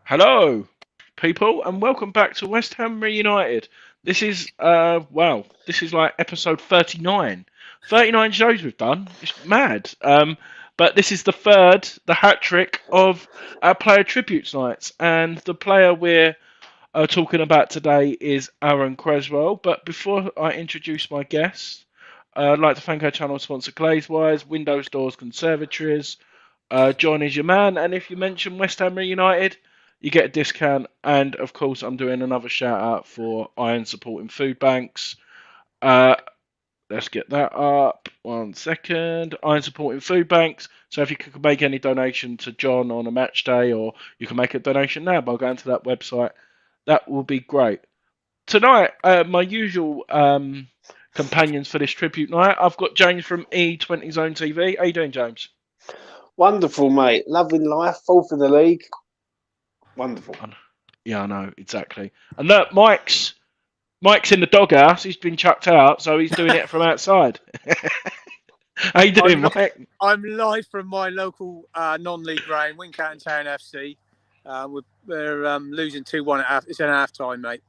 Hello, people, and welcome back to West Ham Reunited. This is this is like episode 39. 39 shows we've done. It's mad. But this is the third, the hat trick of our player tributes nights, and the player we're talking about today is Aaron Cresswell. But before I introduce my guest, I'd like to thank our channel sponsor Glazewise, Windows Doors Conservatories. John is your man, and if you mention West Ham United, you get a discount. And of course, I'm doing another shout out for Iron Supporting Food Banks. Uh, let's get that up. 1 second. Iron Supporting Food Banks. So if you could make any donation to John on a match day, or you can make a donation now by going to that website, that will be great. Tonight, my usual companions for this tribute night, I've got James from E20 Zone TV. How you doing, James? Wonderful, mate. Loving life. Fourth in the league. Wonderful. Yeah, I know, exactly. And look, Mike's in the doghouse. He's been chucked out, so he's doing it from outside. How you doing, Mike? I'm live from my local non-league ground, Wincanton Town FC. We're losing 2-1 it's in half time, mate.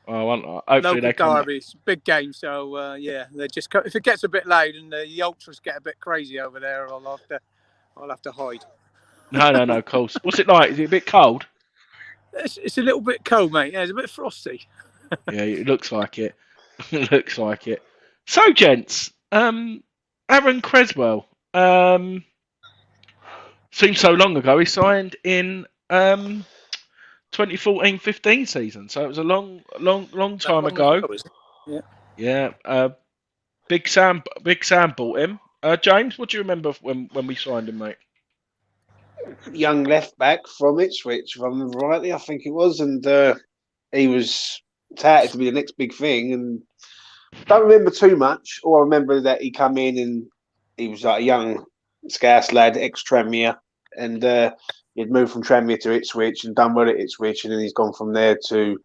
Oh, hopefully they come derby. It's a big game, so they just if it gets a bit loud and the ultras get a bit crazy over there, I'll have to hide. No, of course. What's it like? Is it a bit cold? It's a little bit cold, mate. Yeah, it's a bit frosty. Yeah, it looks like it. It looks like it. So, gents, Aaron Cresswell. Seems so long ago. He signed in 2014-15 season, so it was a long time ago. Yeah. Big Sam bought him. James, what do you remember when we signed him, mate? Young left back from Ipswich, if I remember rightly, I think it was, and he was touted to be the next big thing. And don't remember too much. All I remember that he come in and he was like a young Scouse lad, ex-Tranmere, and he'd moved from Tranmere to Ipswich and done well at Ipswich, and then he's gone from there to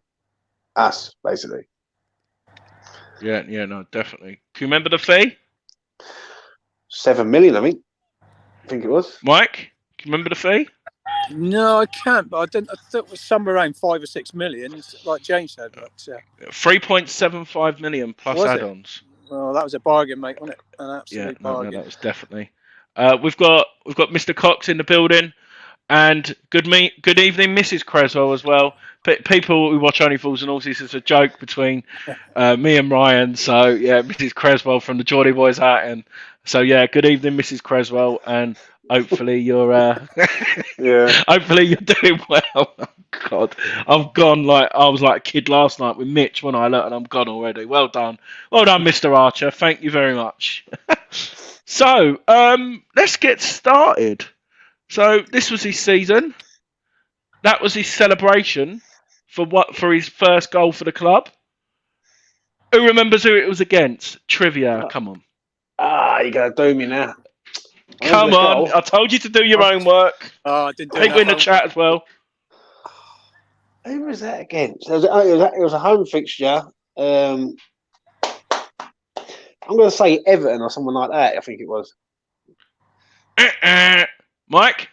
us, basically. Yeah, no, definitely. Can you remember the fee? 7 million, I think it was. Mike, can you remember the fee? No, I can't. But I thought it was somewhere around 5 or 6 million, like James said. But 3.75 million plus add-ons. Well, that was a bargain, mate, wasn't it? An absolute bargain. No, that was definitely. We've got Mr. Cox in the building, and good evening, Mrs. Cresswell as well. People who watch Only Fools and Horses, it's a joke between me and Ryan. So yeah, Mrs. Cresswell from the Geordie Boys out, and so yeah, good evening, Mrs. Cresswell, and hopefully you're hopefully you're doing well. Oh, God, I've gone like I was like a kid last night with Mitch when I learned, and I'm gone already. Well done, Mr. Archer. Thank you very much. So let's get started. So this was his season. That was his celebration for his first goal for the club. Who remembers who it was against? Trivia, come on. You're going to do me now. Come on, I told you to do your own work. Oh, I didn't do People in the chat as well. Who was that against? It was a home fixture. I'm going to say Everton or someone like that, I think it was. Mike?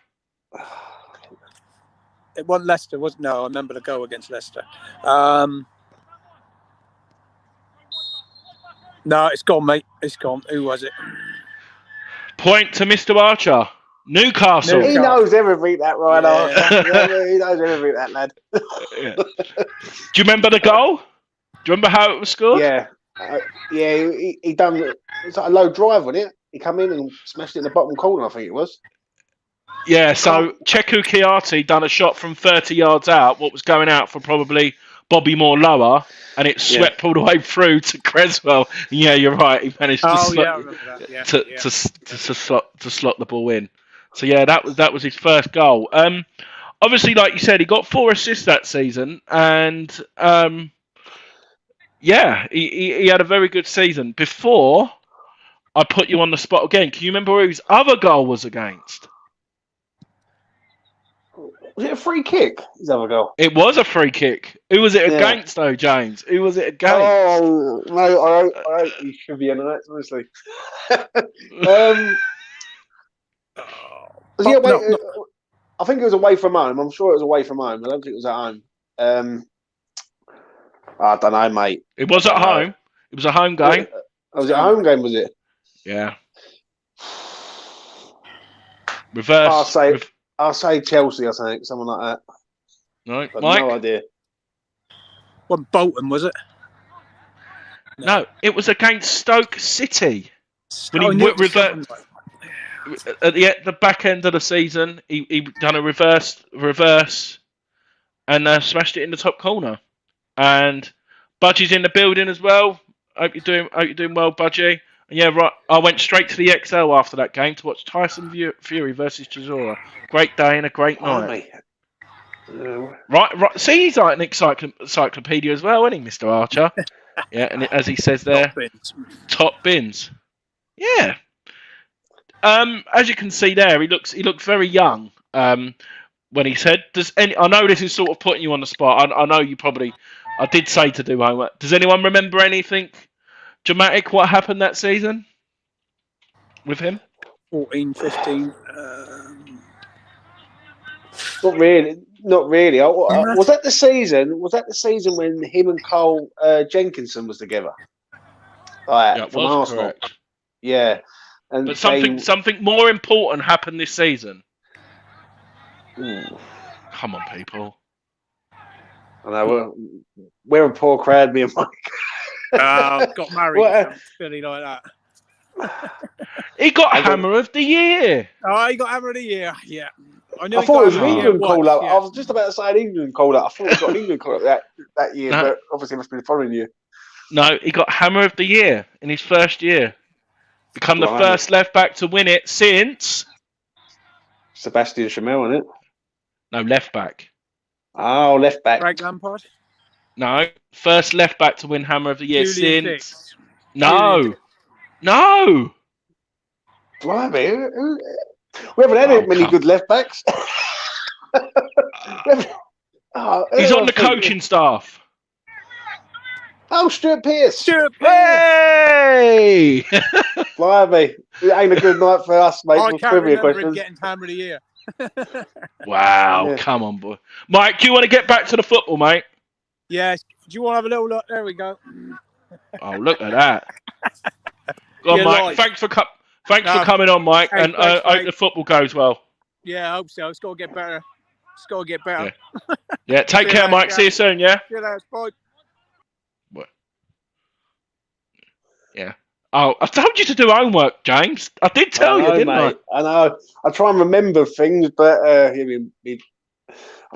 It wasn't Leicester, wasn't No, I remember the goal against Leicester. No, it's gone, mate. It's gone. Who was it? Point to Mr. Archer. Newcastle. He knows everything, that right? Yeah. He knows everything, that lad. Yeah. Do you remember the goal? Do you remember how it was scored? Yeah. He done. It's like a low drive, wasn't it? He come in and smashed it in the bottom corner, I think it was. Yeah, so Cheku Kiati done a shot from 30 yards out, what was going out for probably Bobby Moore lower, and it swept all the way through to Cresswell. Yeah, you're right. He managed to slot the ball in. So yeah, that was his first goal. Obviously, like you said, he got 4 assists that season, and he had a very good season. Before I put you on the spot again, can you remember who his other goal was against? Was it a free kick, his other goal? It was a free kick. Who was it against, though, James? Who was it against? Oh, no, I hope you should be in it, honestly. I think it was away from home. I'm sure it was away from home. I don't think it was at home. I don't know, mate. It was at home. It was a home game. Was it a home game? Was it? Yeah. Reverse. I'll say Chelsea. I think something like that. No, But Mike? no idea. What Bolton was it? No, it was against Stoke City. When he reversed at the back end of the season, he done a reverse, and smashed it in the top corner. And Budgie's in the building as well. Hope you're doing well, Budgie. And yeah, right. I went straight to the XL after that game to watch Tyson Fury versus Chisora. Great day and a great night. Right. See, he's like an encyclopedia as well, isn't he, Mr. Archer? Yeah, and as he says there, top bins. Yeah. As you can see there, he looks very young. When he said, I know this is sort of putting you on the spot. I know you probably. I did say to do homework. Does anyone remember anything dramatic? What happened that season with him? 14, 15. Not really. Was that the season? Was that the season when him and Cole Jenkinson was together? From Arsenal. Correct. Yeah. But something more important happened this season. Ooh. Come on, people. I know we're a poor crowd, me and Mike. Got married. Feeling like that. He got Hammer of the Year. Oh, he got Hammer of the Year. Yeah. I thought it was an England call up. Yeah. I was just about to say an England call up. I thought he got an England call up that year, but obviously it must be the following year. No, he got Hammer of the Year in his first year. Become the first left back to win it since Sebastian Chamel, isn't it? No, left back. Oh, left back. Frank Lampard? No, first left back to win Hammer of the Year Julian since. Dix. No. Blimey. We haven't had many good left backs. He's on the coaching staff. Oh, Stuart Pearce. Hey! Blimey. It ain't a good night for us, mate. I can't remember him getting Hammer of the Year. Wow, Come on, boy. Mike, do you want to get back to the football, mate? Yes. Do you want to have a little look? There we go. Oh, look at that. Go on, Mike. Thanks for coming on, Mike, and I hope the football goes well. Yeah, I hope so. It's got to get better. Yeah, take care, Mike. See you soon, yeah? See you later. Bye. What? Yeah. Oh, I told you to do homework, James. I did tell you, didn't I? I know. I try and remember things, but I've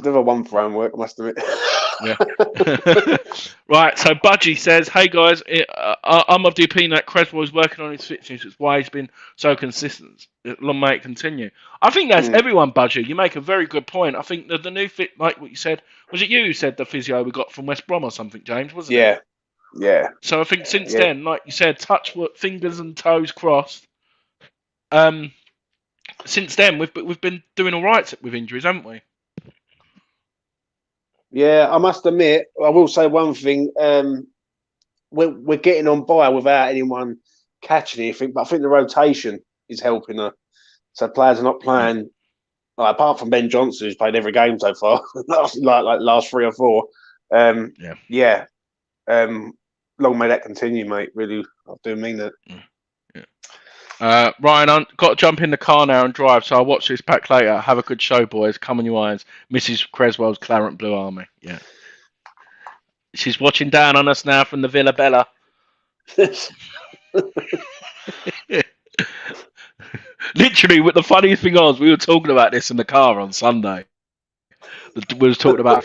never won for homework, I must admit. Yeah. Right, so Budgie says, hey guys, I'm of the opinion that Cresswell is working on his fitness. It's why he's been so consistent. Long may it continue. I think that's everyone, Budgie. You make a very good point. I think that the new fit, like what you said, was it you who said the physio we got from West Brom or something, James, wasn't it? Yeah. So I think since then, like you said, fingers and toes crossed. Since then, we've been doing all right with injuries, haven't we? Yeah, I must admit, I will say one thing. We're getting on by without anyone catching anything, but I think the rotation is helping her. So players are not playing, apart from Ben Johnson, who's played every game so far, like last 3 or 4. Long may that continue, mate. Really, I do mean that. Ryan, I've got to jump in the car now and drive, so I'll watch this back later. Have a good show, boys. Come on, you irons. Mrs. Cresswell's Clarent Blue Army. Yeah. She's watching down on us now from the Villa Bella. Literally, what the funniest thing was, we were talking about this in the car on Sunday. We were talking about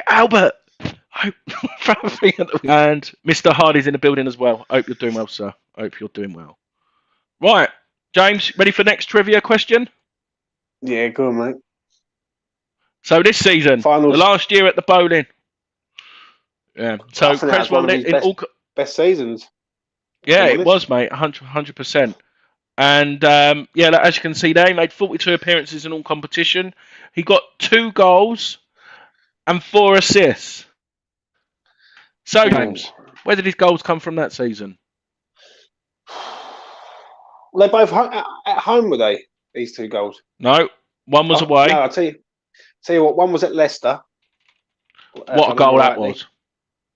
Albert! And Mr. Hardy's in the building as well. Hope you're doing well, sir. Hope you're doing well. Right, James, ready for the next trivia question? Yeah, go on, mate. So this season, Finals. The last year at the bowling. Yeah. So Cresswell in all best seasons. Yeah, it was, mate. 100%. And as you can see there, he made 42 appearances in all competition. He got 2 goals and 4 assists. So, James, where did his goals come from that season? They both at home, were they? These 2 goals. No, one was away. No, I'll tell you what. One was at Leicester. What a goal that was!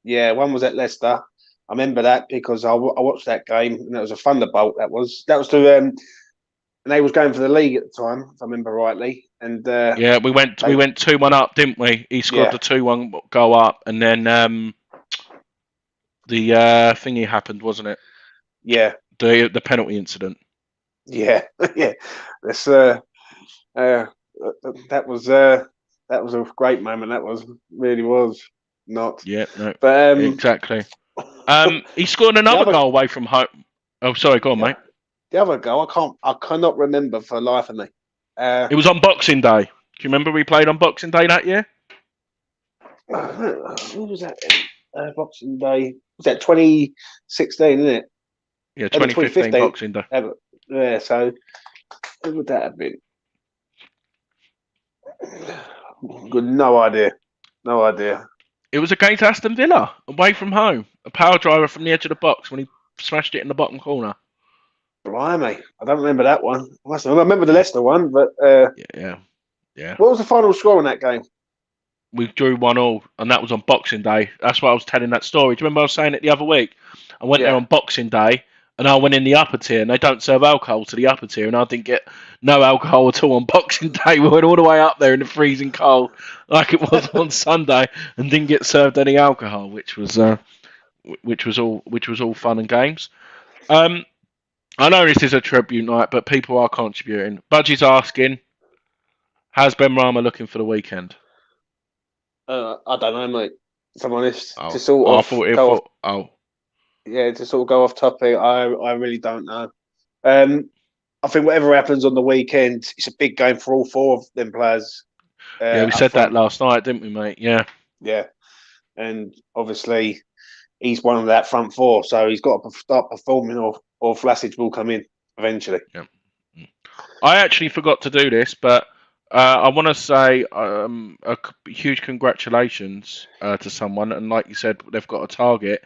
Yeah, one was at Leicester. I remember that because I watched that game and it was a thunderbolt. That was to and they was going for the league at the time, if I remember rightly. And yeah, we went 2-1 up, didn't we? He scored the 2-1 goal up, and then the thingy happened, wasn't it? Yeah, the penalty incident. Yeah, yeah. That's that was a great moment. That really was not. Yeah, no, but exactly. He scored another goal away from home. Oh, sorry, go on, mate. The other goal, I cannot remember for the life of me. It was on Boxing Day. Do you remember we played on Boxing Day that year? What was that? Boxing Day. Was that 2016? Isn't it? Yeah, 2015 Boxing Day. Yeah, so what would that have been? Good, no idea. It was against Aston Villa, away from home. A power driver from the edge of the box when he smashed it in the bottom corner. Blimey, I don't remember that one. I remember the Leicester one, but yeah. What was the final score in that game? We drew 1-1, and that was on Boxing Day. That's why I was telling that story. Do you remember I was saying it the other week? I went there on Boxing Day, and I went in the upper tier, and they don't serve alcohol to the upper tier, and I didn't get no alcohol at all on Boxing Day. We went all the way up there in the freezing cold, like it was on Sunday, and didn't get served any alcohol, which was all fun and games. I know this is a tribute night, but people are contributing. Budgie's asking, how's Ben Rama looking for the weekend? I don't know, mate. If I'm honest, to sort of go off topic, I really don't know. I think whatever happens on the weekend, it's a big game for all 4 of them players. Yeah, we said that last night, didn't we, mate? Yeah. Yeah, and obviously he's one of that front 4, so he's got to start performing, or Flassage will come in eventually. Yeah. I actually forgot to do this, but I want to say a huge congratulations to someone, and like you said, they've got a target.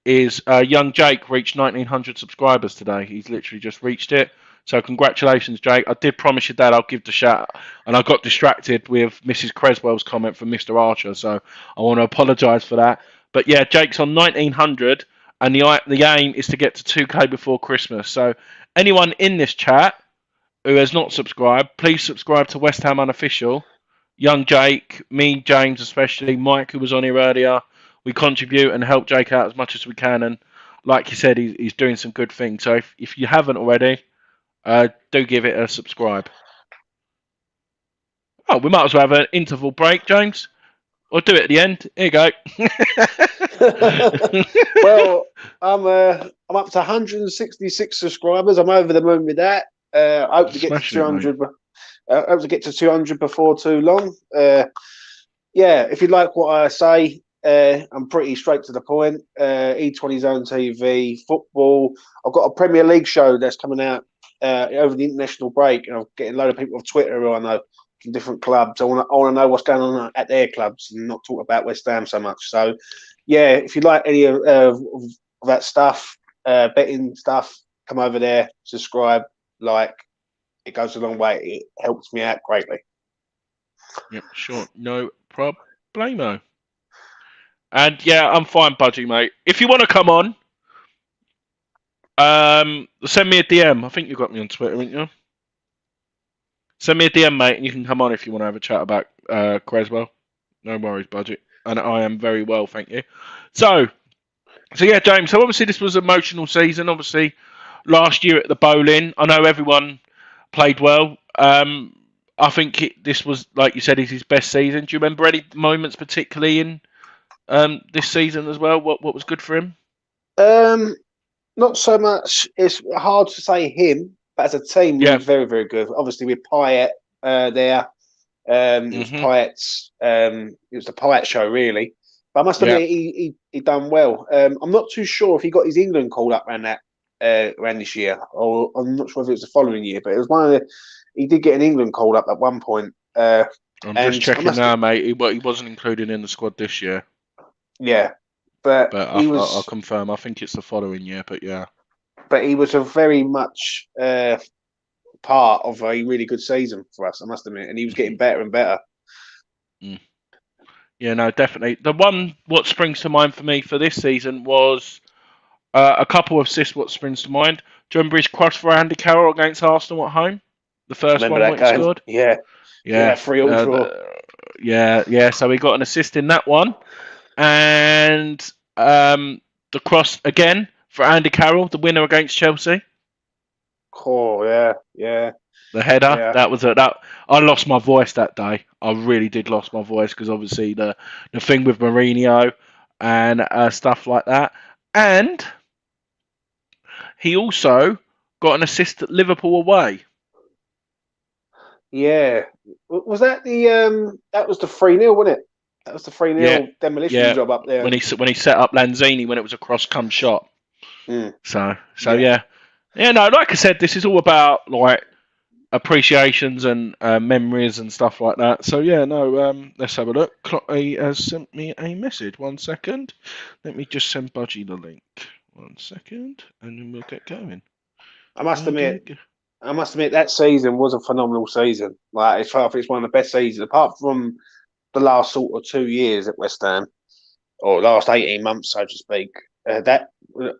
Is young Jake reached 1,900 subscribers today? He's literally just reached it. So congratulations, Jake. I did promise your dad I'll give the shout, and I got distracted with Mrs. Cresswell's comment from Mr. Archer, so I want to apologise for that. But yeah, Jake's on 1,900, and the aim is to get to 2K before Christmas. So anyone in this chat who has not subscribed, please subscribe to West Ham Unofficial. Young Jake, me, James especially, Mike, who was on here earlier, we contribute and help Jake out as much as we can. And like you said, he's doing some good things. So if you haven't already, do give it a subscribe. Oh, we might as well have an interval break, James. Or do it at the end. Here you go. Well, I'm up to 166 subscribers. I'm over the moon with that. I hope to get to 200. I hope to get to 200 before too long. Yeah, if you like what I say, I'm pretty straight to the point. E20 Zone TV, football. I've got a Premier League show that's coming out over the international break, and I'm getting a load of people off Twitter who I know from different clubs. I want to know what's going on at their clubs and not talk about West Ham so much. So, yeah, if you like any of that stuff, betting stuff, come over there, subscribe, like. It goes a long way. It helps me out greatly. Yep, sure. No problemo. And yeah, I'm fine, Budgie, mate. If you want to come on, send me a DM. I think you got me on Twitter, haven't you? Send me a DM, mate, and you can come on if you want to have a chat about Cresswell. No worries, Budgie. And I am very well, thank you. So yeah, James. So obviously this was an emotional season. Obviously, last year at the bowling, I know everyone played well. I think this was, like you said, is his best season. Do you remember any moments particularly in this season as well? What was good for him? Not so much. It's hard to say him, but as a team, we were very, very good. Obviously, with Pyatt there, it was Pyatt's. It was the Pyatt show, really. But I must admit, he done well. I'm not too sure if he got his England call up around that. Around this year, or I'm not sure if it was the following year, but it was one of the. He did get an England called up at one point. I'm just checking now, mate. He wasn't included in the squad this year. Yeah, but I'll confirm. I think it's the following year, but yeah. but he was a very much part of a really good season for us, I must admit, and he was getting better and better. Yeah, no, definitely. The one what springs to mind for me for this season was a couple of assists. What springs to mind? Do you remember his cross for Andy Carroll against Arsenal at home? The first Remember one that what he game? scored? Yeah, Yeah, 3-all draw. Yeah. So he got an assist in that one, and the cross again for Andy Carroll, the winner against Chelsea. Oh, yeah. The header. Yeah. That was that. I lost my voice that day. I really did lost my voice because obviously the thing with Mourinho and stuff like that, and he also got an assist at Liverpool away. Yeah. Was that that was the 3-0, wasn't it? That was the 3-0 demolition job up there. When he set up Lanzini when it was a cross come shot. So yeah. No, like I said, this is all about like appreciations and memories and stuff like that. So yeah, no, let's have a look. He has sent me a message. 1 second. Let me just send Budgie the link. 1 second, and then we'll get going. I must admit that season was a phenomenal season. Like it's one of the best seasons, apart from the last sort of 2 years at West Ham, or last 18 months, so to speak. That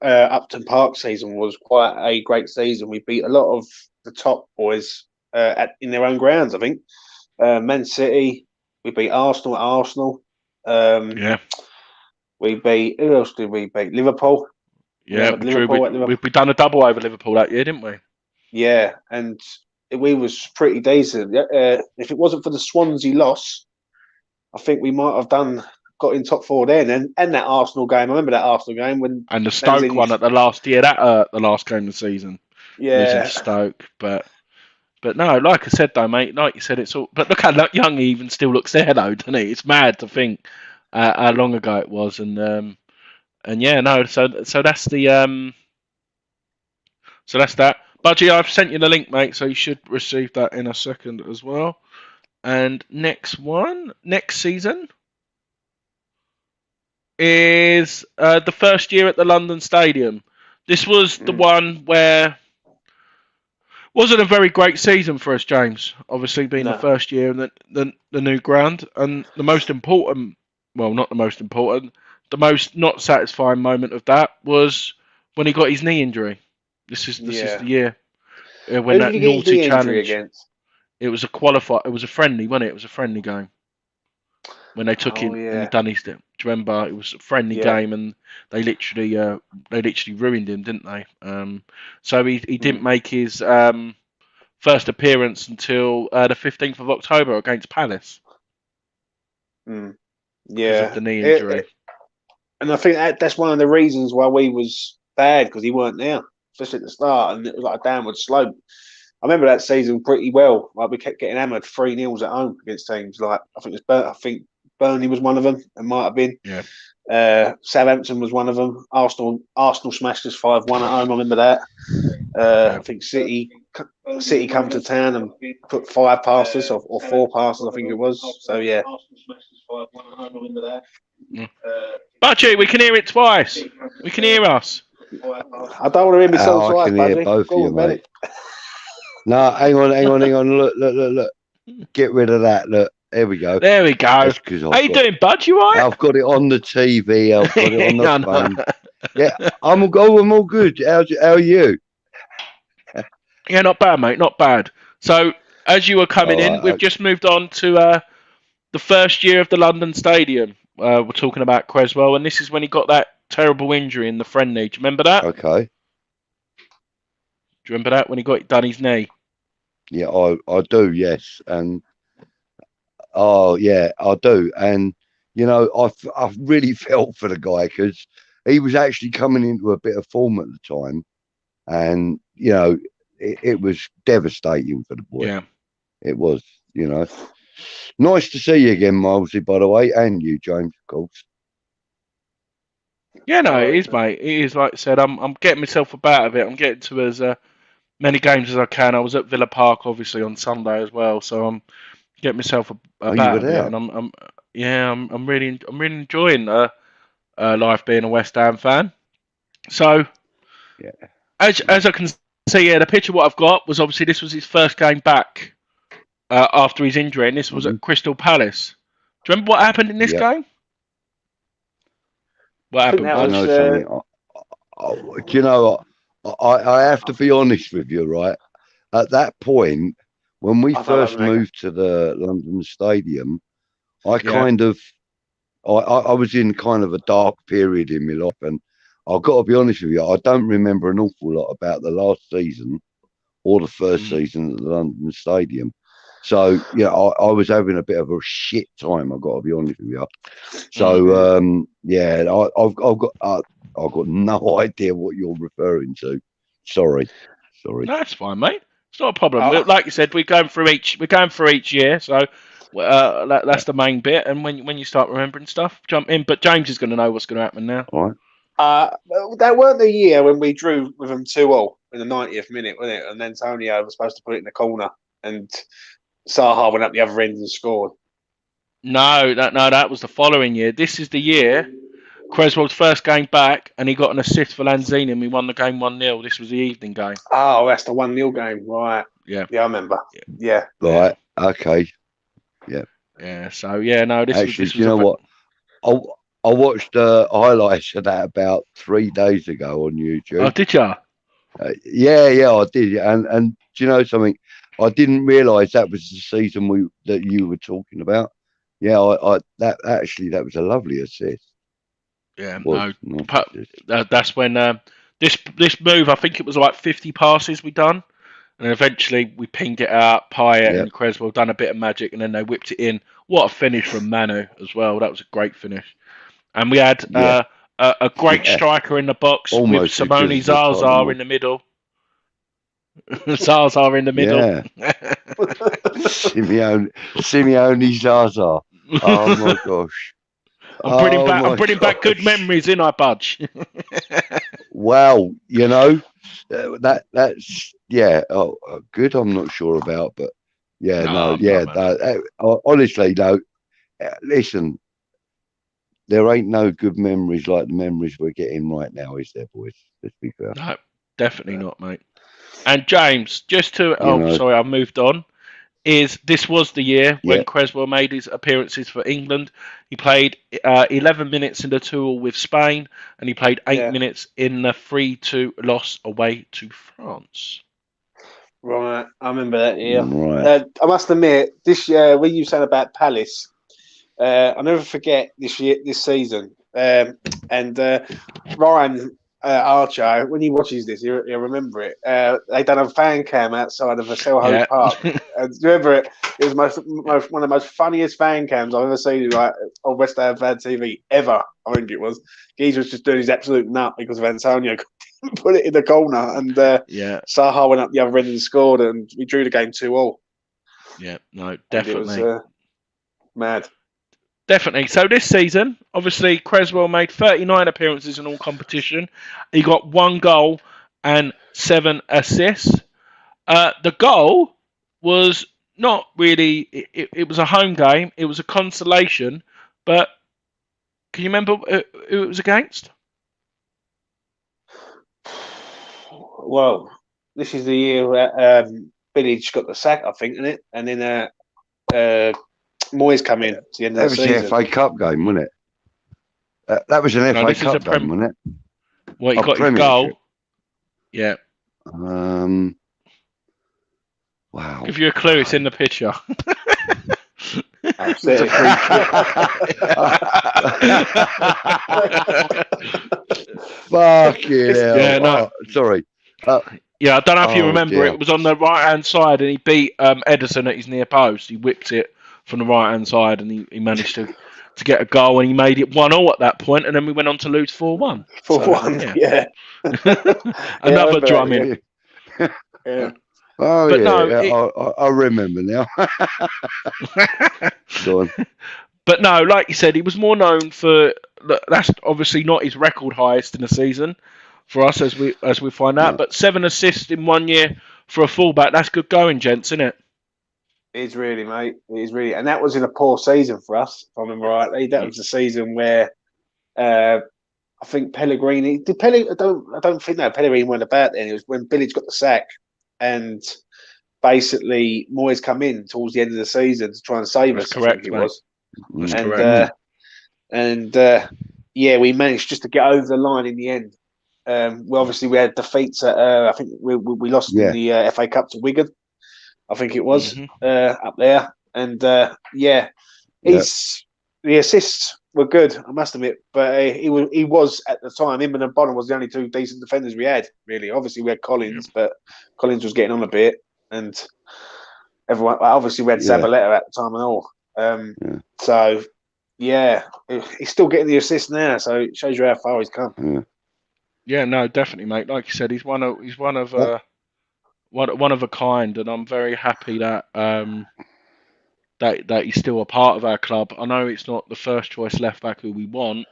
Upton Park season was quite a great season. We beat a lot of the top boys in their own grounds. I think Man City. We beat Arsenal at Arsenal. We beat, who else did we beat? Liverpool. Yeah, we done a double over Liverpool that year, didn't we? Yeah, and we was pretty decent. If it wasn't for the Swansea loss, I think we might have got in top four then. And that Arsenal game, I remember that Arsenal game when and the Stoke one at the last year, the last game of the season. Yeah, losing to Stoke, but no, like I said though, mate, like you said, it's all. But look how young he even still looks there, though, doesn't he? It's mad to think how long ago it was, and yeah, no, so that's the so that's that. Budgie, I've sent you the link, mate, so you should receive that in a second as well. And next season is the first year at the London Stadium. This was the one where wasn't a very great season for us, James. Obviously, being the first year and the new ground, and the most important, well, not the most important, the most not satisfying moment of that was when he got his knee injury. This is the year when that naughty challenge. It was a qualifier. It was a friendly, wasn't it? It was a friendly game when they took him and he done his. Do you remember? It was a friendly game, and they literally ruined him, didn't they? So he didn't make his first appearance until the 15th of October against Palace. Yeah, because of the knee injury. And I think that's one of the reasons why we was bad, because he weren't there, especially at the start, and it was like a downward slope. I remember that season pretty well. Like we kept getting hammered 3-0 at home against teams. Like I think Burnley was one of them. It might have been. Yeah. Southampton was one of them. Arsenal smashed us 5-1 at home. I remember that. I think City come to town and put 5 passes or 4 passes. I think it was. So yeah. Budgie, we can hear it twice. We can hear us. I don't want to hear myself twice, I can hear both of you, mate. No, hang on. Look. Get rid of that. Look, there we go. There we go. How you doing, Bud? You all right? I've got it on the TV. I've got it on the phone. Yeah, I'm all good. How are you? Yeah, not bad, mate. Not bad. So, as you were coming in, we've just moved on to the first year of the London Stadium. We're talking about Cresswell, and this is when he got that terrible injury in the friendly. Do you remember that? Okay. Do you remember that when he got done his knee? Yeah, I do. Yes, and I do. And you know, I really felt for the guy because he was actually coming into a bit of form at the time, and you know, it was devastating for the boy. Yeah, it was. You know, nice to see you again, Milesy, by the way, and you, James, of course. Yeah, no, it is, mate. It is, like I said, I'm getting myself about of it. I'm getting to as many games as I can. I was at Villa Park, obviously, on Sunday as well, so I'm getting myself about of it, and I'm really enjoying life being a West Ham fan. So, as I can see, the picture what I've got was obviously this was his first game back after his injury, and this was at Crystal Palace. Do you remember what happened in this game? What happened? that Do you was, know something? Do you know? I have to be honest with you, right? At that point, when we first moved to the London Stadium, I was in kind of a dark period in my life, and I've got to be honest with you, I don't remember an awful lot about the last season or the first season at the London Stadium. So yeah, I was having a bit of a shit time. I've got to be honest with you. So yeah, I've got no idea what you're referring to. Sorry. No, that's fine, mate. It's not a problem. Like you said, we're going through each year, so that's the main bit. And when you start remembering stuff, jump in. But James is going to know what's going to happen now. All right. That weren't the year when we drew with them 2-2 in the 90th minute, wasn't it? And Antonio was supposed to put it in the corner, and Saha went up the other end and scored. No, that was the following year. This is the year Cresswell's first game back, and he got an assist for Lanzini, and we won the game 1-0. This was the evening game. Oh, that's the 1-0 game, right? Yeah, I remember. Yeah, right. Okay. Yeah. Yeah. So yeah, no. This actually, was you know what? I watched highlights of that about 3 days ago on YouTube. Oh, did you? Yeah, I did. And do you know something? I didn't realise that was the season that you were talking about. Yeah, that was a lovely assist. Yeah, that's when this move. I think it was like 50 passes we done, and eventually we pinged it out. Payet and Cresswell done a bit of magic, and then they whipped it in. What a finish from Manu as well. That was a great finish. And we had a great striker in the box with Simone Zaza in the middle. Zaza in the middle. Yeah. Simeone Zaza. Oh my gosh. I'm bringing back good memories, in I Budge. Wow, that's good. I'm not sure about, but honestly, no. Listen, there ain't no good memories like the memories we're getting right now, is there, boys? Let's be fair. No, definitely not, mate. And James, just to sorry, I've moved on. This was the year when Cresswell made his appearances for England. He played 11 minutes in the 2-2 with Spain, and he played 8 minutes in the 3-2 loss away to France. Right, I remember that year. Right. I must admit, this year, when you said about Palace, I'll never forget this season. And Ryan Archer, when he watches this, he'll remember it. They done a fan cam outside of a Selhurst Park. And remember it? It was one of the most funniest fan cams I've ever seen, like on West Ham fan TV ever. I think it was. Geezer was just doing his absolute nut because of Antonio put it in the corner, and Saha went up the other end and scored, and we drew the game 2-2. Yeah, no, definitely. It was mad. Definitely. So this season, obviously, Cresswell made 39 appearances in all competition. He got 1 goal and 7 assists. The goal was not really... It was a home game. It was a consolation. But can you remember who it was against? Well, this is the year where Village got the sack, I think, isn't it? And then... Moyes come in to the end of the season. That was the FA Cup game, wasn't it? That was an FA Cup game, wasn't it? Well, he got his goal. Yeah. Wow. Give you a clue, it's in the picture. That's it. Fucking hell. Yeah, no. Sorry. Yeah, I don't know if you remember it. It was on the right-hand side, and he beat Edison at his near post. He whipped it from the right-hand side, and he managed to get a goal, and he made it 1-1 at that point, and then we went on to lose 4-1. 4-1, yeah. Another drumming. Yeah. Oh, but no, I remember now. Go on. But no, like you said, he was more known for... That's obviously not his record highest in the season for us, as we find out, but 7 assists in 1 year for a fullback, that's good going, gents, isn't it? It is really, mate. It is really. And that was in a poor season for us, if I remember rightly. That was the season where I think Pellegrini. I don't think that Pellegrini went about then. It was when Village got the sack, and basically Moyes come in towards the end of the season to try and save That's us. correct, I think it mate. was. That's And correct. yeah, we managed just to get over the line in the end. Well, obviously we had defeats at. I think we lost in the FA Cup to Wigan. I think it was up there, and the assists were good. I must admit, but he was at the time. Him and Bonner was the only two decent defenders we had. Really, obviously we had Collins, but Collins was getting on a bit, and everyone. Obviously we had Zabaleta at the time and all. So yeah, he's still getting the assist now. So it shows you how far he's come. Yeah, no, definitely, mate. Like you said, he's one of a kind, and I'm very happy that that he's still a part of our club. I know it's not the first choice left back who we want,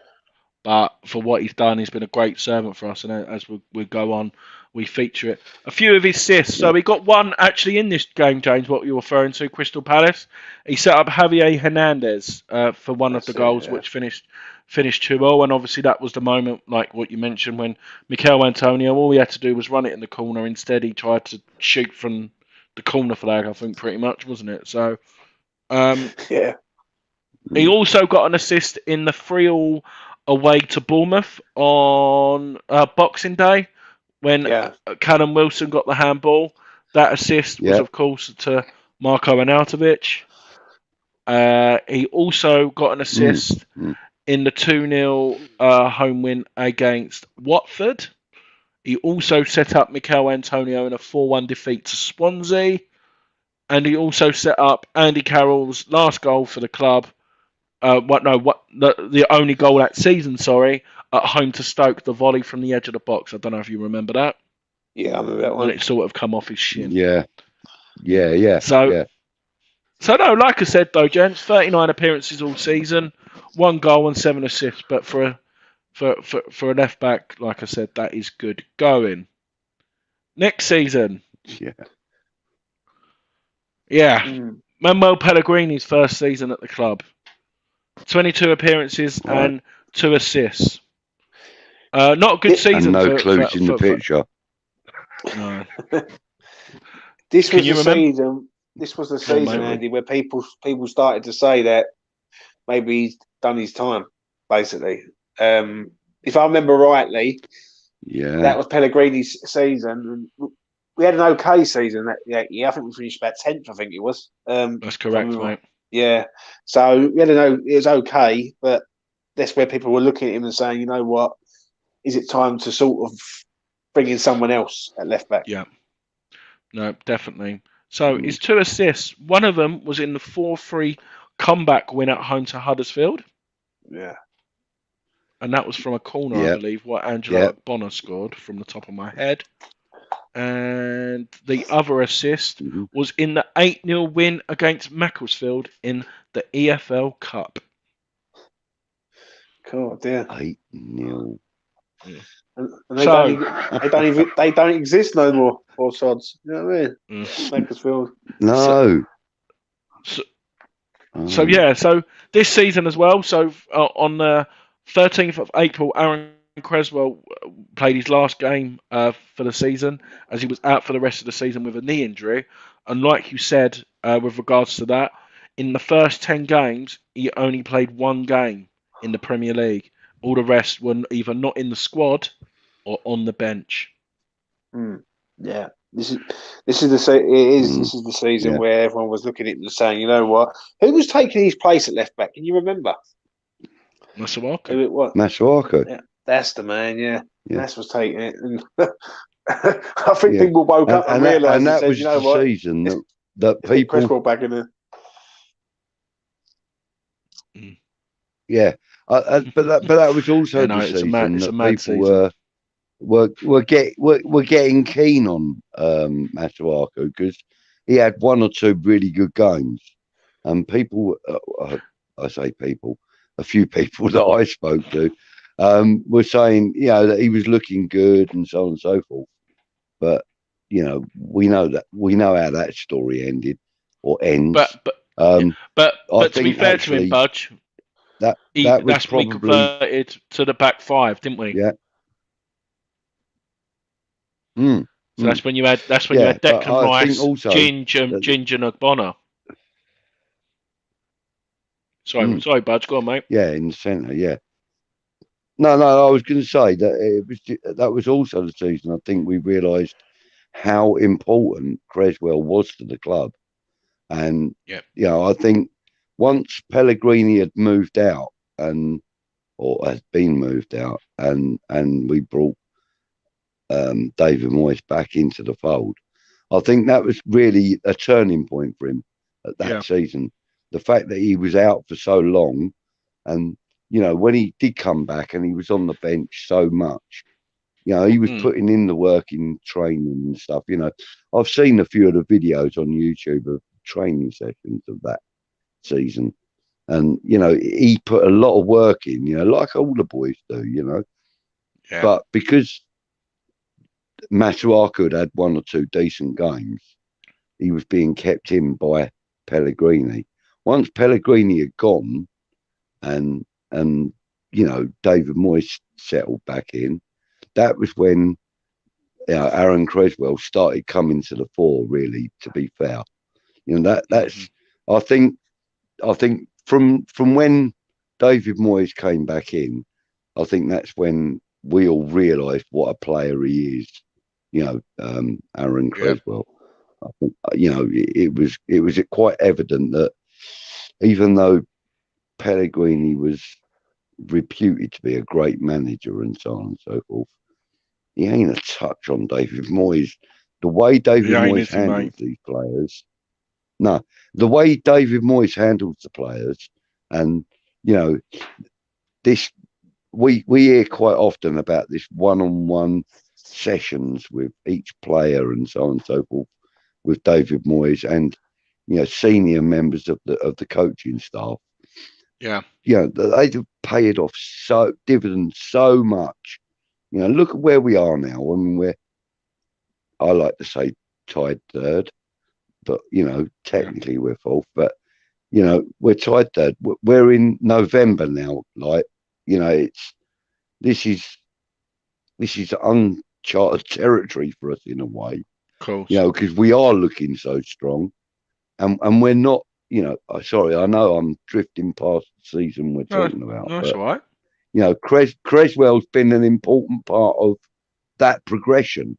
but for what he's done, he's been a great servant for us. And as we go on, we feature it. A few of his assists. So we got one actually in this game, James. What you're referring to, Crystal Palace. He set up Javier Hernandez for one of the goals, which finished 2-0. And obviously that was the moment, like what you mentioned, when Mikel Antonio, all he had to do was run it in the corner. Instead, he tried to shoot from the corner flag. I think pretty much, wasn't it? So. He also got an assist in the 3-3 away to Bournemouth on Boxing Day when Callum Wilson got the handball. That assist was, of course, to Marko Arnautovic. He also got an assist in the 2-0 home win against Watford. He also set up Mikel Antonio in a 4-1 defeat to Swansea. And he also set up Andy Carroll's last goal for the club. The only goal that season, at home to Stoke, the volley from the edge of the box. I don't know if you remember that. Yeah, I remember that one. When it sort of come off his shin. Yeah. So no, like I said though, gents, 39 appearances all season, 1 goal and 7 assists. But for a left back, like I said, that is good going. Next season. Yeah. Manuel Pellegrini's first season at the club. 22 appearances and 2 assists. Not a good season. And no clues in the picture. No. This was the season, Andy, where people started to say that maybe he's done his time, basically. If I remember rightly, that was Pellegrini's season. We had an okay season that year. I think we finished about 10th, I think it was. That's correct, mate. Yeah. So it was okay, but that's where people were looking at him and saying, you know what, is it time to sort of bring in someone else at left back? Yeah. No, definitely. So his 2 assists, one of them was in the 4-3 comeback win at home to Huddersfield. Yeah. And that was from a corner, I believe, what Angelo Bonner scored from the top of my head. And the other assist was in the 8-0 win against Macclesfield in the EFL Cup. God, dear. 8-0. Yeah. And they don't exist no more. Four sods. You know what I mean? Macclesfield. No. So this season as well. So on the 13th of April, Aaron Cresswell played his last game for the season, as he was out for the rest of the season with a knee injury. And like you said, with regards to that, in the first 10 games, he only played 1 game in the Premier League. All the rest were either not in the squad or on the bench. Yeah, this is the season where everyone was looking at him and saying, you know what, who was taking his place at left back? Can you remember? Masuaku. Who it was? Masuaku. Yeah, that's the man. Yeah. That's what's taking it. And I think people woke up and realised that said, was you know the what? season that people Cresswell back in there. Yeah, but that was also the season that people were getting keen on Masuaku because he had 1 or 2 really good games, and people, I say people, a few people that I spoke to, were saying that he was looking good and so on and so forth. But we know how that story ended or ends. But to be fair to him, Budge, that was that's when we probably converted to the back five, didn't we? yeah. Mm, So mm. that's when you had But Declan I think Rice, also Ginge, that, and Ogbonna. Sorry, Budge. Go on, mate. yeah, in the centre, yeah. No, I was going to say that that was also the season. I think we realised how important Cresswell was to the club, and Yeah. I think once Pellegrini had moved out or had been moved out, and we brought David Moyes back into the fold, I think that was really a turning point for him at that season. The fact that he was out for so long, and when he did come back and he was on the bench so much, he was putting in the work in training and stuff. I've seen a few of the videos on YouTube of training sessions of that season, and he put a lot of work in, like all the boys do, Yeah. But because Masuaku had one or two decent games, he was being kept in by Pellegrini. Once Pellegrini had gone, and David Moyes settled back in, that was when Aaron Cresswell started coming to the fore. Really, to be fair, that's I think from when David Moyes came back in, I think that's when we all realised what a player he is. Aaron Cresswell. I think it was quite evident that even though Pellegrini was reputed to be a great manager and so on and so forth, he ain't a touch on David Moyes. The way David Moyes handles these players, the way David Moyes handles the players, and this we hear quite often about this one-on-one sessions with each player and so on and so forth with David Moyes and senior members of the coaching staff. Yeah. They've paid off dividends so much. Look at where we are now. I mean, I like to say tied third, but technically we're fourth. But we're tied third. We're in November now. Like this is uncharted territory for us in a way. Of course. Because we are looking so strong, and we're not. Sorry, I know I'm drifting past the season we're talking about. No, that's all right. Cresswell's been an important part of that progression.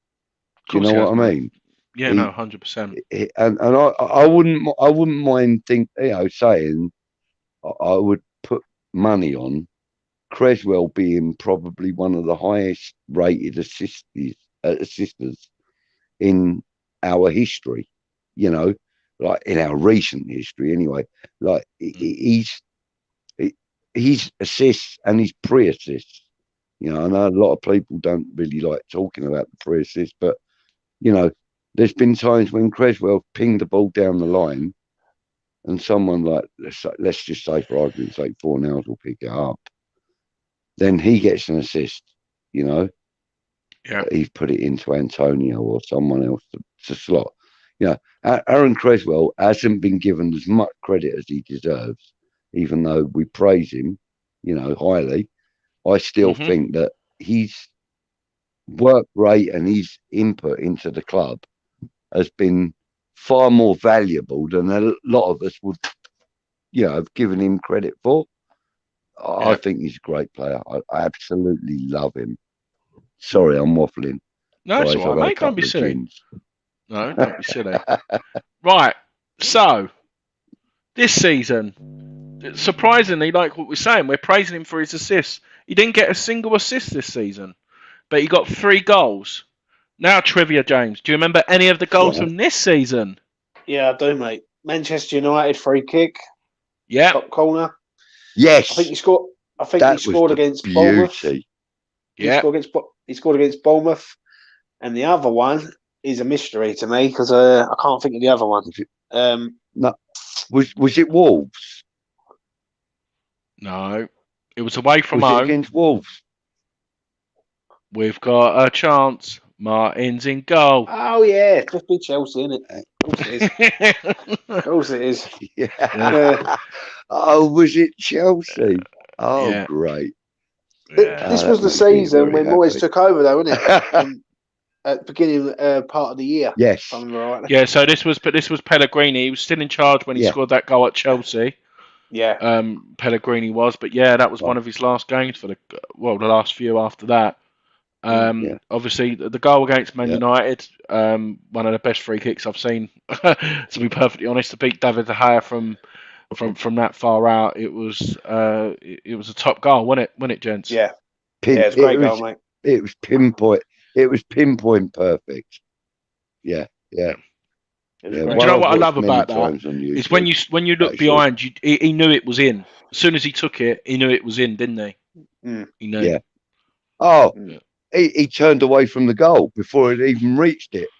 Do you know what I mean? Yeah, 100%. And I wouldn't mind saying I would put money on Cresswell being probably one of the highest rated assisters in our history. Like in our recent history anyway. Like his assists and his pre-assists. I know a lot of people don't really like talking about the pre-assists, but there's been times when Cresswell pinged the ball down the line, and someone like let's just say for argument's sake, Fornals will pick it up. Then he gets an assist. Yeah. He's put it into Antonio or someone else to slot. Aaron Cresswell hasn't been given as much credit as he deserves, even though we praise him, highly. I still think that his work rate and his input into the club has been far more valuable than a lot of us would, have given him credit for. I think he's a great player. I absolutely love him. Sorry, I'm waffling. No, that's all right, mate. Don't be silly. No, don't be silly. Right. So, this season, surprisingly, like what we're saying, we're praising him for his assists. He didn't get a single assist this season, but he got 3 goals. Now, trivia, James. Do you remember any of the goals from this season? Yeah, I do, mate. Manchester United free kick. Yeah. Top corner. Yes. I think he scored against Bournemouth. Yeah. He scored against Bournemouth. And the other one is a mystery to me because I can't think of the other one. No. Was it Wolves? No. It was away from was home. It against Wolves? We've got a chance. Martin's in goal. Oh, yeah. Just be Chelsea, isn't it? Of course it is. Of course it is. Yeah. Oh, was it Chelsea? Oh, Yeah. great. Yeah. This that was the makes me season very when Moyes happy. took over, though, wasn't it? At the beginning part of the year. Yes. If I remember rightly. Yeah, so this was Pellegrini. He was still in charge when he Yeah. scored that goal at Chelsea. Yeah. Pellegrini was, but yeah, that was Oh. one of his last games for the last few after that. Yeah. Obviously, the goal against Man Yeah. United, one of the best free kicks I've seen. To be perfectly honest, to beat David De Gea from that far out, it was a top goal, wasn't it, gents? Yeah. Yeah, it's a great goal, mate. It was pinpoint. It was pinpoint perfect. Yeah. Yeah. It was Yeah. great. Do you know I've what I watched love many about that? times on YouTube, It's when you look actually. behind, he knew it was in. As soon as he took it, he knew it was in, didn't he? He knew. Yeah. Oh, Mm. he turned away from the goal before it even reached it.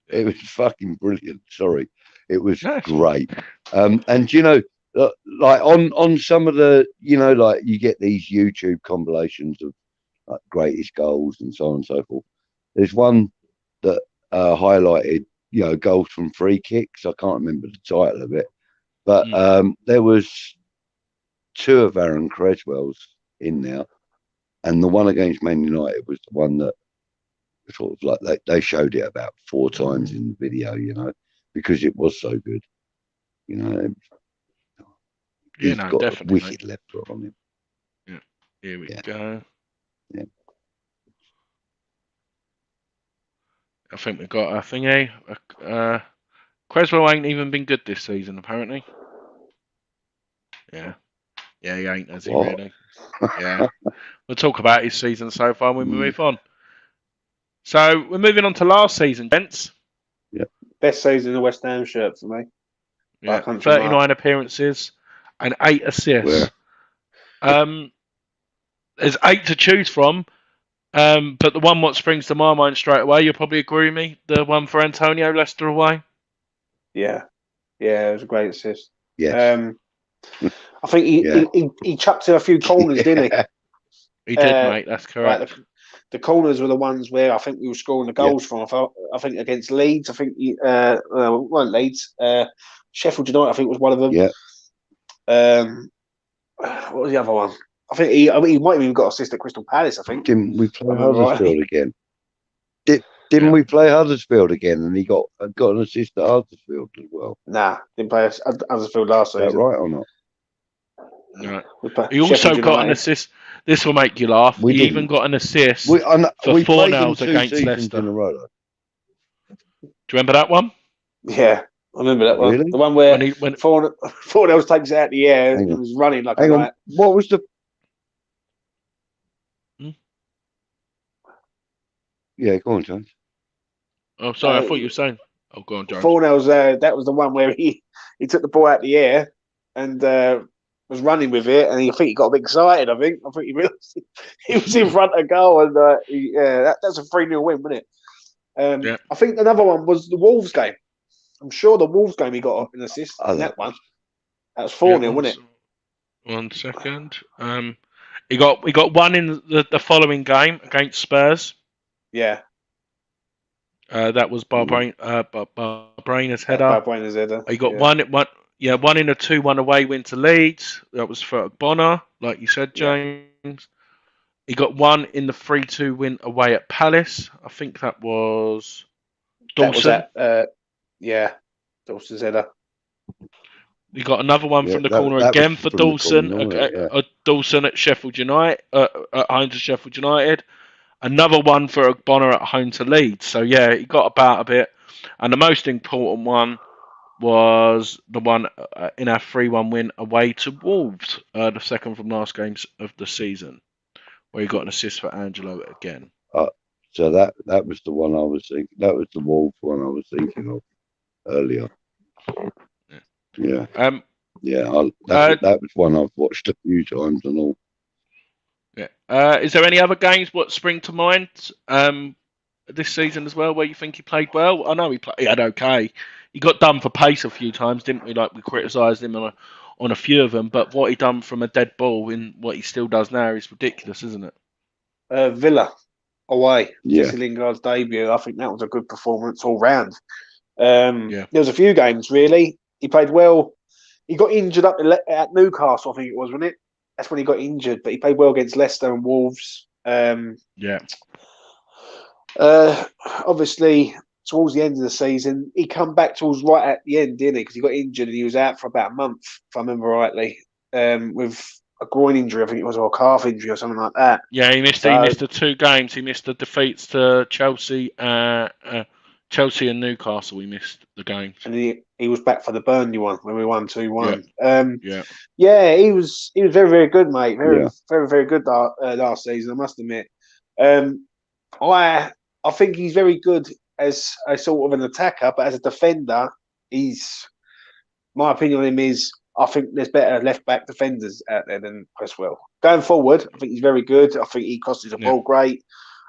It was fucking brilliant. Sorry, it was Nice. great. And you know, like on some of the, you know, like you get these YouTube compilations of like greatest goals and so on and so forth. There's one that highlighted, you know, goals from free kicks. I can't remember the title of it, but there was two of Aaron Cresswell's in there, and the one against Man United was the one that sort of like they showed it about 4 times in the video, you know, because it was so good. You know, Yeah, he's no, got definitely, a wicked left foot on him. Yeah. Here we Yeah. go. Yeah. I think we've got a thingy. Cresswell ain't even been good this season, apparently. Yeah. Yeah, he ain't, has he, What? really? Yeah. We'll talk about his season so far when we move on. So, we're moving on to last season, gents. Yeah. Best season in a West Ham shirt for me. Yeah. Country 39 appearances and 8 assists. There's 8 to choose from. But the one what springs to my mind straight away, you'll probably agree with me, the one for Antonio, Leicester away. Yeah. Yeah, it was a great assist. Yes. I think he chucked in a few corners, didn't he? He did, mate. That's correct. Like the corners were the ones where I think we were scoring the goals from. I think against Leeds, I think weren't Leeds. Sheffield United, I think was one of them. Yeah. What was the other one? I think he might have even got assist at Crystal Palace. I think. Didn't we play remember Huddersfield again? Didn't we play Huddersfield again? And he got an assist at Huddersfield as well. Nah, didn't play Huddersfield last Is that season. right or not? No. We played He also Sheffield got an United. assist. This will make you laugh. We He didn't. even got an assist We for played them 4-0 2 against seasons Leicester. in a row. Do you remember that one? Yeah, I remember that one. Really? The one where When Fornells takes it out the air and was running like Hang a on. rat. What was the? Yeah, go on, James. Oh, sorry, I thought you were saying. Oh, go on, Jones. Fornells, that was the one where he took the ball out the air and was running with it, and I think he got a bit excited. I think he realised he was in front of goal, and that's a 3-0 win, wasn't it? Yeah. I think another one was the Wolves game. I'm sure the Wolves game he got an assist in that one. That was 4-0, wasn't it? 1 second. He got one in the following game against Spurs. Yeah. That was Barbraina's header. Barbraina's header. He got one in a 2-1 away win to Leeds. That was for Bonner, like you said, James. He got one in the 3-2 win away at Palace. I think that was Dawson. Dawson's header. He got another one from the corner again for Dawson. Dawson at Sheffield United, at home to Sheffield United. Another one for Bonner at home to Leeds. So yeah, he got about a bit. And the most important one was the one in our 3-1 win away to Wolves, the second from last games of the season, where he got an assist for Angelo again. So that was the one I was thinking. That was the Wolves one I was thinking of earlier. Yeah. That was one I've watched a few times and all. Yeah. Is there any other games what spring to mind this season as well where you think he played well? I know he had okay. He got done for pace a few times, didn't we? Like we criticised him on a few of them, but what he done from a dead ball in what he still does now is ridiculous, isn't it? Villa away. Yeah. Jesse Lingard's debut. I think that was a good performance all round. There was a few games really. He played well He got injured up at Newcastle, I think it was, wasn't it? That's when he got injured, but he played well against Leicester and Wolves. Yeah. Obviously, towards the end of the season, he come back towards right at the end, didn't he? Because he got injured and he was out for about a month, if I remember rightly, with a groin injury, I think it was, or a calf injury or something like that. Yeah, he missed the 2 games. He missed the defeats to Chelsea, Chelsea and Newcastle. He missed the games. And he was back for the Burnley one when we won 2-1. Yeah. He was very, very good, mate. Very, very good last season, I must admit. I think he's very good as a sort of an attacker, but as a defender, my opinion on him is I think there's better left back defenders out there than Cresswell. Going forward, I think he's very good. I think he crosses the ball great.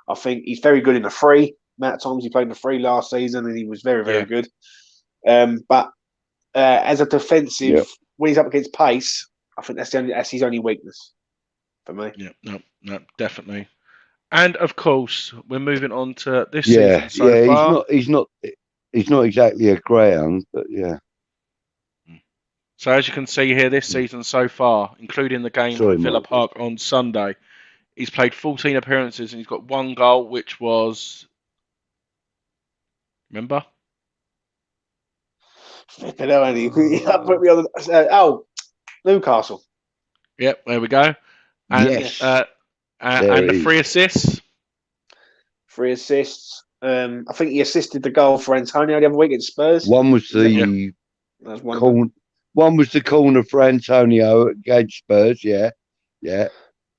I think he's very good in the free. Amount of times he played in the free last season, and he was very, very good. But as a defensive, when he's up against pace, I think that's his only weakness for me. Yeah, no, definitely. And of course, we're moving on to this season so far. He's not exactly a greyhound, but yeah. So as you can see here, this season so far, including the game at Villa Park on Sunday, he's played 14 appearances and he's got 1 goal, which was, remember? Flipping hell, Andy. Put me on Newcastle. Yep, there we go. And, yes. And the 3 assists. 3 assists. I think he assisted the goal for Antonio the other week against Spurs. One was the one was the corner for Antonio against Spurs. Yeah.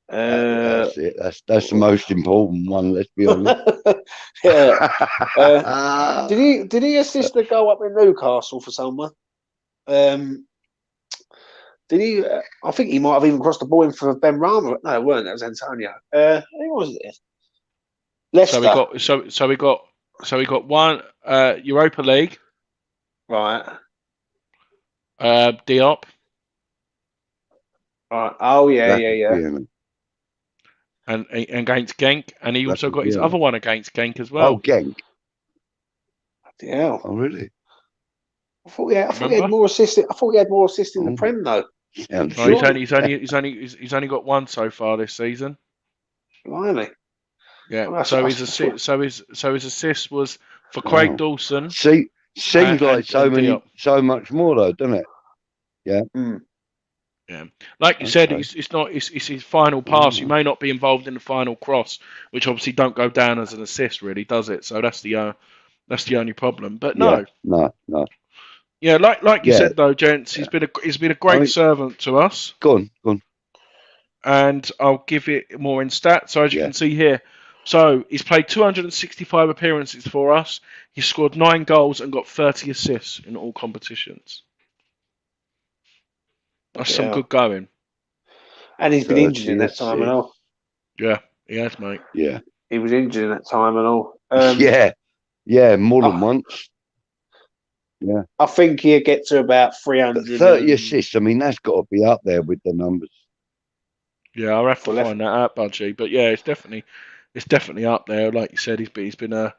That's it. That's the most important one. Let's be honest. Did he assist the goal up in Newcastle for someone? Did he? I think he might have even crossed the ball in for Ben Rama. No, it weren't. That was Antonio. Who was it? Leicester. So we got 1 Europa League. Right. Diop. Right. Oh yeah. And against Genk, and he also got his other one against Genk as well. Oh, Genk. Yeah. Oh, really? I thought he had more assists. I thought he had more assists in the Prem though. Yeah, no, he's only got 1 so far this season. Blimey. Yeah. Oh, so his assist was for Craig Dawson. Seems like so much more though, doesn't it? Yeah. Yeah, like you said, it's his final pass. You may not be involved in the final cross, which obviously don't go down as an assist, really, does it? So that's the only problem. But no. Yeah, like you said though, gents, he's been a great servant to us. Go on. And I'll give it more in stats. So as you can see here, so he's played 265 appearances for us. He's scored 9 goals and got 30 assists in all competitions. That's some good going. And he's been injured in that time and all. Yeah, he has, mate. Yeah. He was injured in that time and all. More than once. Yeah. I think he'll get to about 300. 30 assists, I mean, that's got to be up there with the numbers. Yeah, I'll have to find that out, Budgie. But yeah, it's definitely up there. Like you said, he's been a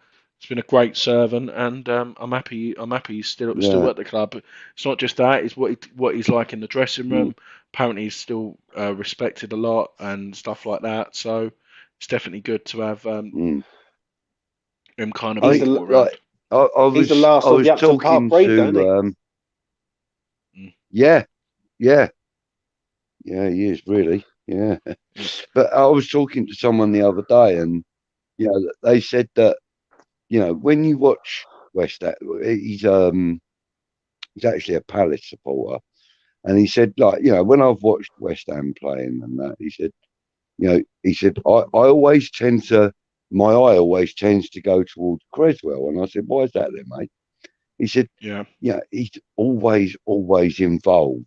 great servant, and I'm happy he's still at the club. But it's not just that; it's what he's like in the dressing room. Apparently, he's still respected a lot and stuff like that. So it's definitely good to have him kind of. He's the last of the Upton Park breed, isn't he? Yeah, he is really. Yeah, but I was talking to someone the other day, and they said that when you watch West Ham, he's actually a Palace supporter, and he said when I've watched West Ham playing and that, he said I always tend to. My eye always tends to go towards Cresswell, and I said, "Why is that, then, mate?" He said, he's always involved,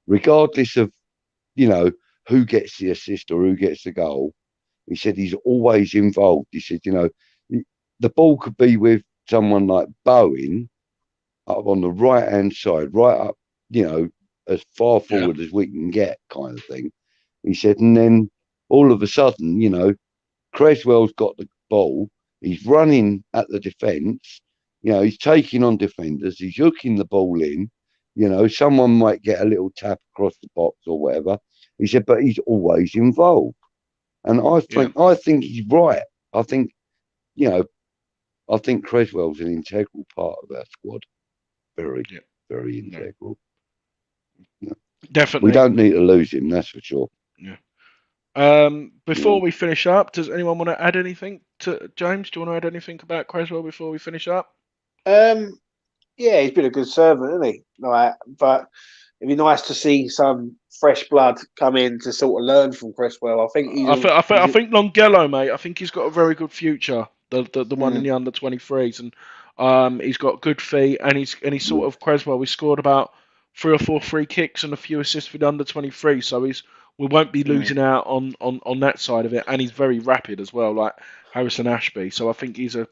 regardless of who gets the assist or who gets the goal." He said he's always involved. He said, the ball could be with someone like Bowen up on the right hand side, right up, as far forward as we can get, kind of thing. He said, and then all of a sudden, Cresswell's got the ball. He's running at the defence. He's taking on defenders. He's hooking the ball in. You know, someone might get a little tap across the box or whatever. He said, but he's always involved. And I think he's right. I think, you know, I think Cresswell's an integral part of our squad. Very, very integral. Yeah. Definitely. We don't need to lose him, that's for sure. Yeah. Before we finish up, does anyone want to add anything to James? Do you want to add anything about Cresswell before we finish up? Yeah, he's been a good servant, hasn't he? Like, but it'd be nice to see some fresh blood come in to sort of learn from Cresswell. I think I think Longello, mate. I think he's got a very good future. The one in the under 23s, and he's got good feet, and he's sort of Cresswell. We scored about 3 or 4 free kicks and a few assists with under 23, so we won't be losing out on that side of it, and he's very rapid as well, like Harrison Ashby. So I think he's a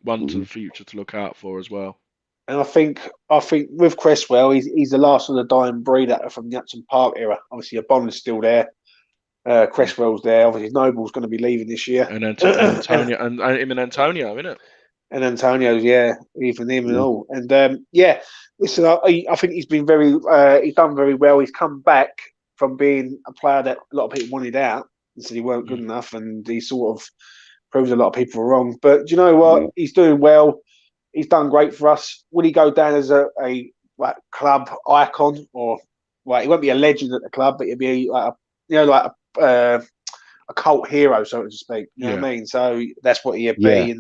one to the future to look out for as well. And I think with Cresswell, he's the last of the dying breed from the Upton Park era. Obviously, Bond is still there. Cresswell's there. Obviously, Noble's going to be leaving this year. And Antonio, and him and Antonio, isn't it? And Antonio's, even him and all. And listen, I think he's been he's done very well. He's come back from being a player that a lot of people wanted out and said he weren't good enough, and he sort of proved a lot of people wrong. But do you know what? He's doing well. He's done great for us. Will he go down as a club icon, or he won't be a legend at the club, but he'll be a cult hero, so to speak. You know what I mean? So that's what he'll be.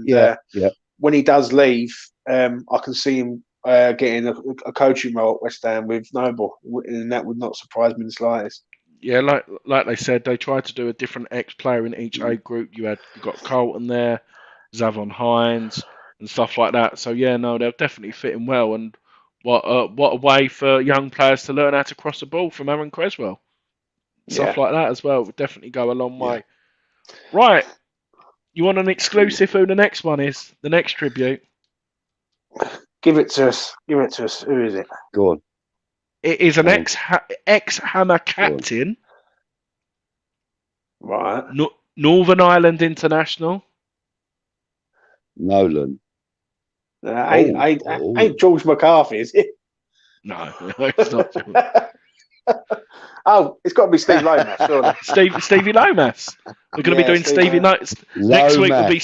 When he does leave, I can see him getting a coaching role at West Ham with Noble, and that would not surprise me in the slightest. Yeah, like they said, they tried to do a different ex-player in each A group. You got Carlton there, Zavon Hines, and stuff like that. So they'll definitely fit in well. And what a way for young players to learn how to cross the ball from Aaron Cresswell. Stuff like that as well would definitely go a long way. Right, you want an exclusive? Who the next one is? The next tribute. Give it to us. Who is it? Go on. It is an ex-Hammer captain. Right. Northern Ireland international. Nolan. Ain't George McCarthy, is it? No, it's not. It's got to be Steve Lomas, surely. Stevie Lomas. We're going to be doing Stevie Lomas. Next week will be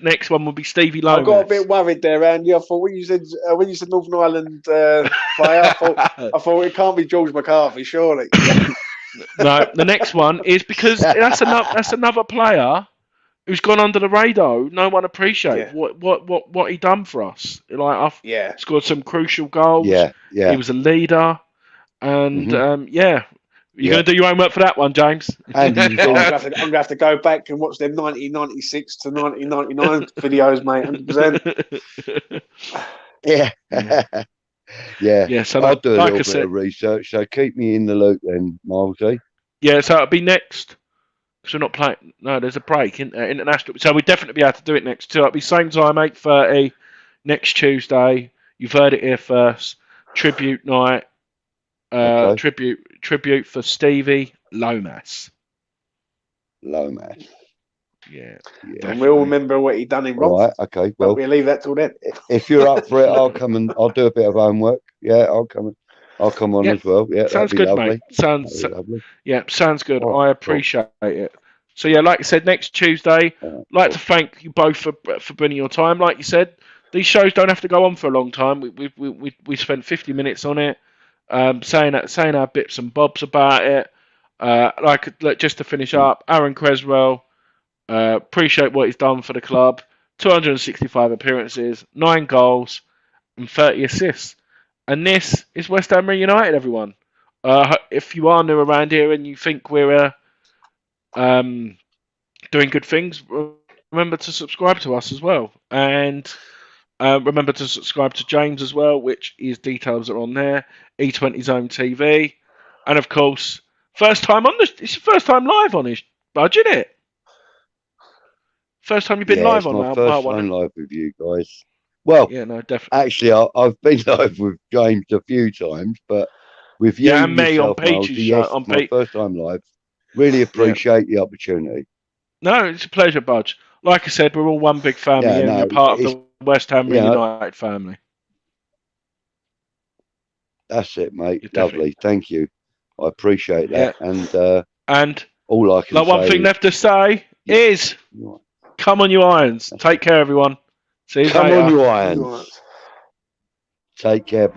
next one will be Stevie Lomas. I got a bit worried there, Andy. I thought when you said Northern Ireland player, I thought it can't be George McCarthy, surely. No, the next one is because that's another player who's gone under the radar. No one appreciates what he done for us. Scored some crucial goals. He was a leader, and you're going to do your homework for that one, James. I'm going to have to go back and watch them 1996 to 1999 videos, mate. 100%. Yeah. So I'll do a little bit of research. So keep me in the loop then, Milesy. Yeah, so it'll be next. Because we're not playing. No, there's a break in international. So we'll definitely be able to do it next. So it'll be same time, 8:30 next Tuesday. You've heard it here first. Tribute night. Tribute for Stevie Lomas. Yeah. And we'll remember what he done in wrong. Right, okay. Well, we'll leave that till then. If you're up for it, I'll come and I'll do a bit of homework. Yeah, I'll come on as well. Yeah, sounds good, mate. Sounds good. Oh, I appreciate it. So like I said, next Tuesday. Like to thank you both for bringing your time. Like you said, these shows don't have to go on for a long time. We spent 50 minutes on it, saying our bits and bobs about it. Just to finish up, Aaron Cresswell. Appreciate what he's done for the club. 265 appearances, 9 goals, and 30 assists. And this is West Ham Reunited, everyone. If you are new around here and you think we're doing good things, remember to subscribe to us as well. And remember to subscribe to James as well, which his details are on there. E20 Zone TV. And of course, it's your first time live on his budget, isn't it? First time you've been live on my first time live with you guys. Well, definitely. Actually, I've been live with James a few times, but with you and me on Peach's show. My first time live. Really appreciate the opportunity. No, it's a pleasure, Budge. Like I said, we're all one big family and you're part of the West Ham Reunited family. That's it, mate. You're definitely- Lovely. Thank you. I appreciate that. And all I can like one say thing is, left to say is, come on, you irons. Take care, everyone. See you come later. on, you irons. Right. Take care.